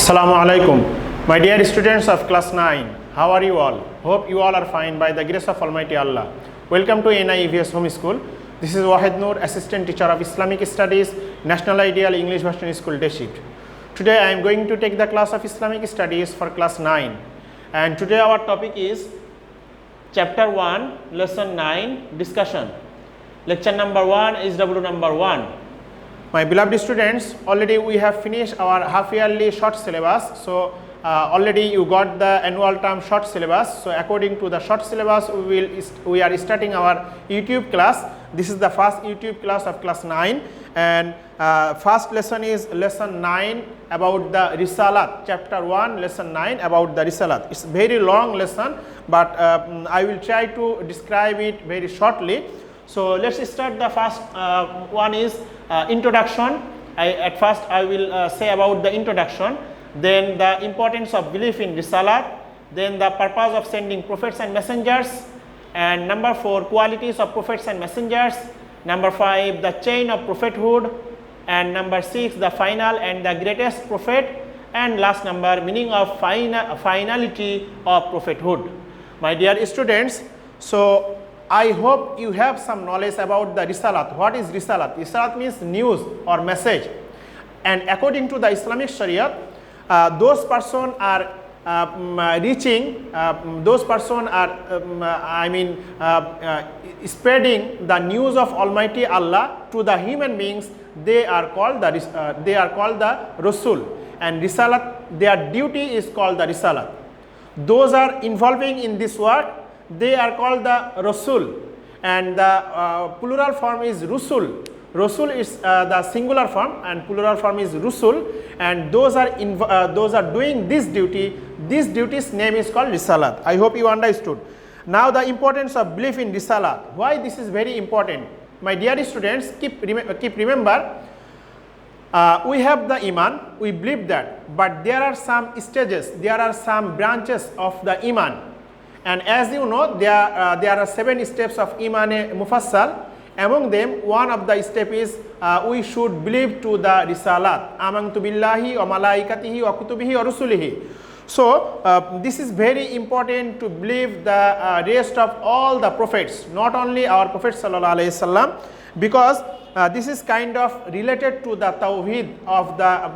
Assalamu alaikum. My dear students of class 9, how are you all? Hope you all are fine by the grace of Almighty Allah. Welcome to NIEVS Home School. This is Wahid Noor, Assistant Teacher of Islamic Studies, National Ideal English Version School Day Shift. Today I am going to take the class of Islamic Studies for class 9. And today our topic is Chapter 1, Lesson 9, Discussion. Lecture number 1 is W number 1. My beloved students, already we have finished our half-yearly short syllabus. So already you got the annual term short syllabus. So according to the short syllabus, we are starting our YouTube class. This is the first YouTube class of class 9, and first lesson is lesson 9 about the Risalat. Chapter 1, lesson 9 about the Risalat. It's a very long lesson, but I will try to describe it very shortly. So let's start. The first one is introduction. At first I will say about the introduction, then the importance of belief in Risalat, then the purpose of sending prophets and messengers, and number 4, qualities of prophets and messengers, number 5, the chain of prophethood, and number 6, the final and the greatest prophet, and last number, meaning of finality of prophethood. My dear students, so I hope you have some knowledge about the Risalat. What is Risalat? Risalat means news or message. And according to the Islamic Sharia, those persons are spreading the news of Almighty Allah to the human beings. They are called the Rasul. And Risalat, their duty is called the Risalat. Those are involving in this work, they are called the Rasul, and the plural form is Rusul. Rasul is the singular form and plural form is Rusul, and those are doing this duty. This duty's name is called Risalat. I hope you understood. Now the importance of belief in Risalat. Why this is very important? My dear students, keep remember, we have the Iman, we believe that, but there are some stages, there are some branches of the Iman. And as you know, there are 7 steps of Iman Mufassal. Among them, one of the steps is we should believe to the Risalat. Amantu billahi wa malaikatihi wa kutubihi wa rusulihi. So this is very important to believe the rest of all the prophets, not only our Prophet sallallahu alaihi wasallam, because this is kind of related to the Tawheed of the,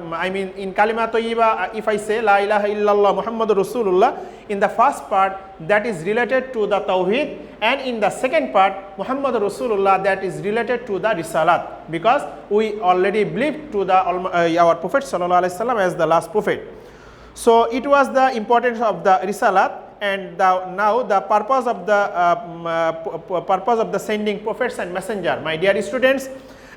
in Kalima Tayyiba, if I say La ilaha illallah Muhammadur Rasulullah, in the first part that is related to the Tawheed, and in the second part Muhammadur Rasulullah, that is related to the Risalat, because we already believe to the our Prophet sallallahu alaihi wasallam as the last prophet. So it was the importance of the Risalat. And now the purpose of the sending prophets and messenger. My dear students,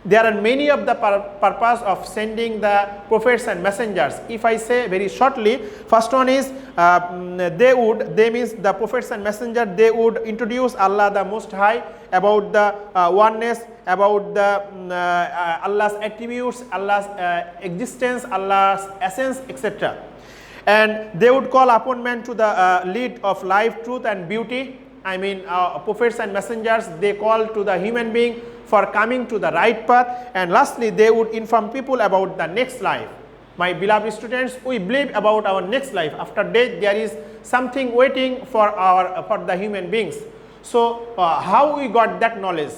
there are many of the purpose of sending the prophets and messengers. If I say very shortly, first one is they means the prophets and messenger, they would introduce Allah the Most High, about the oneness, about the Allah's attributes, Allah's existence, Allah's essence, etc. And they would call upon man to the lead of life, truth and beauty. Prophets and messengers, they call to the human being for coming to the right path. And lastly, they would inform people about the next life. My beloved students, we believe about our next life. After death, there is something waiting for the human beings. So how we got that knowledge?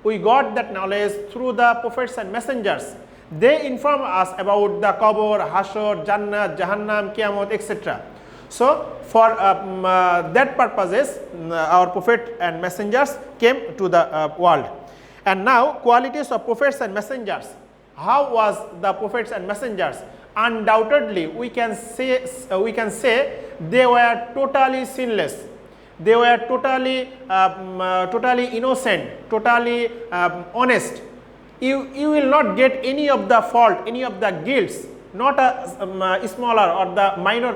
We got that knowledge through the prophets and messengers. They inform us about the Qabr, Hashor, Jannah, Jahannam, Qiyamot, etc. So for that purposes, our prophet and messengers came to the world. And now qualities of prophets and messengers. How was the prophets and messengers? Undoubtedly, we can say they were totally sinless. They were totally innocent, totally honest. You will not get any of the fault, any of the guilts, not a smaller or the minor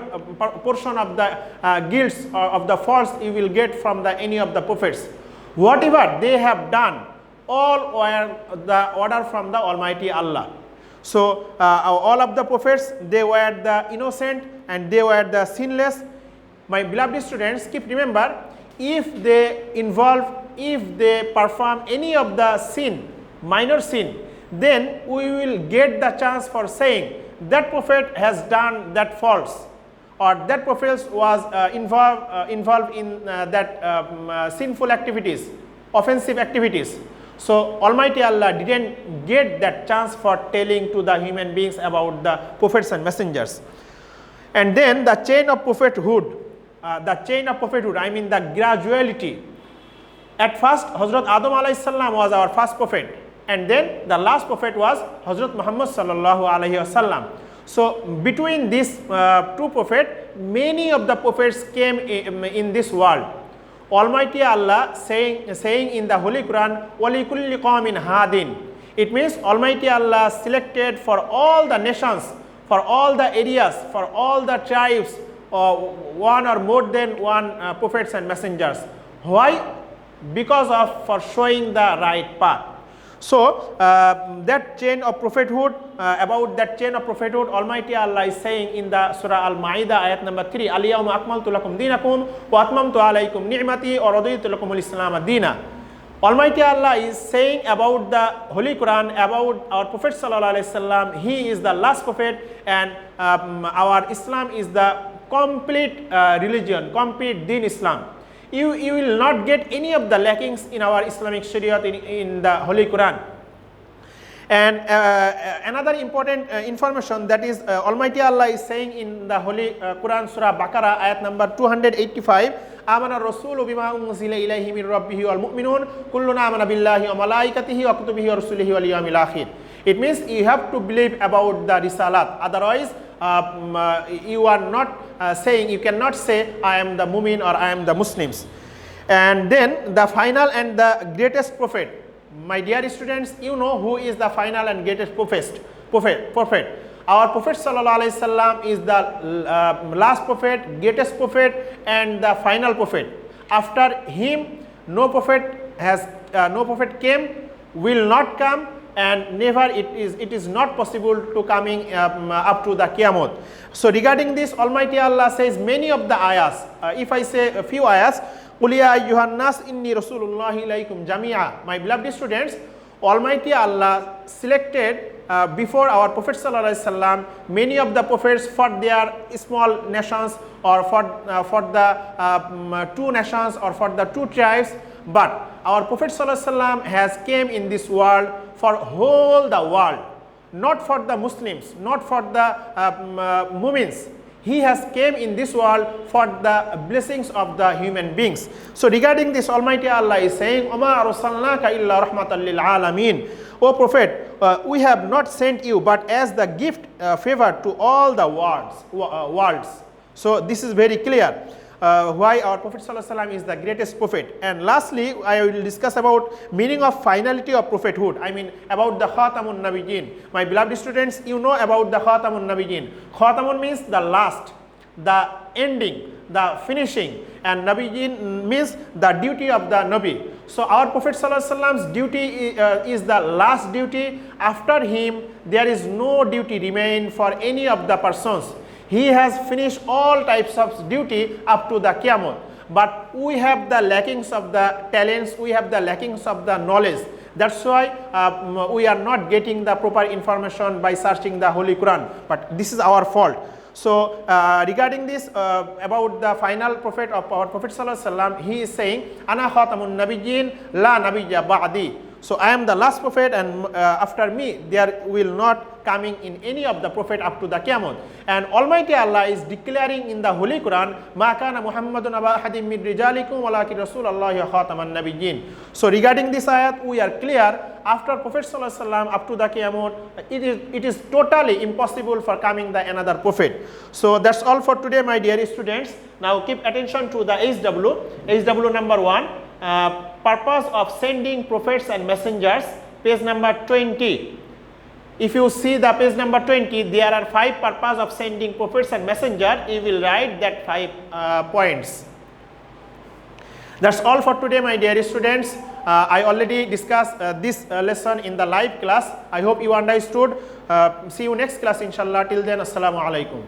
portion of the guilts or of the faults you will get from any of the prophets. Whatever they have done, all were the order from the Almighty Allah. So all of the prophets, they were the innocent and they were the sinless. My beloved students, keep remember, if they perform any of the sin, minor sin, then we will get the chance for saying that prophet has done that faults, or that prophet was involved in that sinful activities, offensive activities. So Almighty Allah didn't get that chance for telling to the human beings about the prophets and messengers. And then the chain of prophethood, I mean the graduality. At first, Hazrat Adam alayhi salam was our first prophet, and then the last prophet was Hazrat Muhammad sallallahu alayhi wasallam. So between these two prophets, many of the prophets came in this world. Almighty Allah saying in the Holy Quran, وَلِكُلِّ قَوْمٍ هَادٍ. It means Almighty Allah selected for all the nations, for all the areas, for all the tribes, one or more than one prophets and messengers. Why? Because of for showing the right path. So that chain of prophethood, about that chain of prophethood, Almighty Allah is saying in the Surah Al-Ma'idah ayat number 3, Al-yawma akmaltu lakum dinakum wa atmamtu alaykum ni'mati wa raditu lakum al-islam ad-dina. Almighty Allah is saying about the Holy Quran, about our Prophet sallallahu alaihi wasallam. He is the last prophet, and our Islam is the complete religion, complete deen Islam. You will not get any of the lackings in our Islamic Sharia in the Holy Quran. And another important information, that is Almighty Allah is saying in the Holy Quran, Surah Baqarah, ayat number 285, Amana Rasulu bima unzila ilayhi min rabbihi wal mu'minun kulluna amana billahi wa malaikatihi wa kutubihi wa rusulihi wal yawmil akhir. It means you have to believe about the risalat. Otherwise, you are not saying, you cannot say I am the mu'min or I am the Muslims. And then the final and the greatest prophet. My dear students, you know who is the final and greatest prophet. Our Prophet sallallahu alaihi wasallam is the last prophet, greatest prophet, and the final prophet. After him, no prophet came, will not come, and never it is not possible to coming up to the Qiyamah. So regarding this, Almighty Allah says many of the ayahs. If I say a few ayahs, Qul ya ayyuhan nas inni rasulullahi ilaykum jami'a. My beloved students, Almighty Allah selected before our Prophet sallallahu alaihi wasallam many of the prophets for their small nations, or for the two nations, or for the two tribes. But our Prophet sallallahu alaihi wasallam has came in this world for whole the world, not for the Muslims, not for the Mu'mins. He has came in this world for the blessings of the human beings. So regarding this, Almighty Allah is saying, "Oma arsalnaka illa rahmatan lil alamin." O Prophet, we have not sent you but as the gift favor to all the worlds. So this is very clear. Why our Prophet ﷺ is the greatest prophet. And lastly, I will discuss about meaning of finality of prophethood. I mean about the Khatamun Nabiyyin. My beloved students, you know about the Khatamun Nabiyyin. Khatamun means the last, the ending, the finishing, and Nabiyyin means the duty of the Nabi. So our Prophet ﷺ's duty is the last duty. After him, there is no duty remain for any of the persons. He has finished all types of duty up to the Qiyamah. But we have the lackings of the talents, we have the lackings of the knowledge. That's why we are not getting the proper information by searching the Holy Quran. But this is our fault. So regarding this, about the final prophet of our Prophet sallallahu alaihi wasallam, he is saying, "Ana khatamun nabiyyin la nabiyya ba'di." So I am the last prophet, and after me there will not coming in any of the prophet up to the Qiyamah. And Almighty Allah is declaring in the Holy Quran, "Ma kana Muhammadun aba ahadin min rijalikum walakin Rasulullahi wa khataman nabiyyin." So regarding this ayat, we are clear. After Prophet sallallahu alaihi wasallam up to the Qiyamah, it is totally impossible for coming the another prophet. So that's all for today, my dear students. Now keep attention to the HW number 1. Purpose of sending prophets and messengers, page number 20. If you see the page number 20, there are 5 purposes of sending prophets and messengers. You will write that 5 points. That's all for today, my dear students. I already discussed this lesson in the live class. I hope you understood. See you next class, inshallah. Till then, assalamu alaikum.